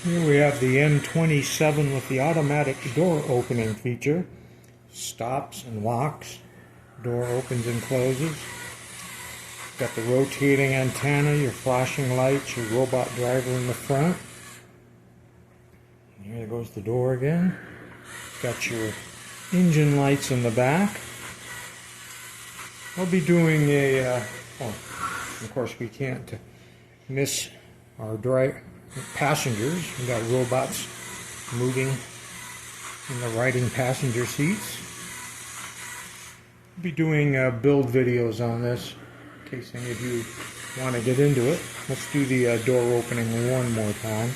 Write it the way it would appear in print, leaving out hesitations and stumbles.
Here we have the M27 with the automatic door opening feature. Stops and locks. Door opens and closes. Got the rotating antenna, your flashing lights, your robot driver in the front. And here goes the door again. Got your engine lights in the back. I'll be doing of course we can't miss our passengers. We got robots moving in the riding passenger seats. I'll be doing build videos on this in case any of you want to get into it. Let's do the door opening one more time.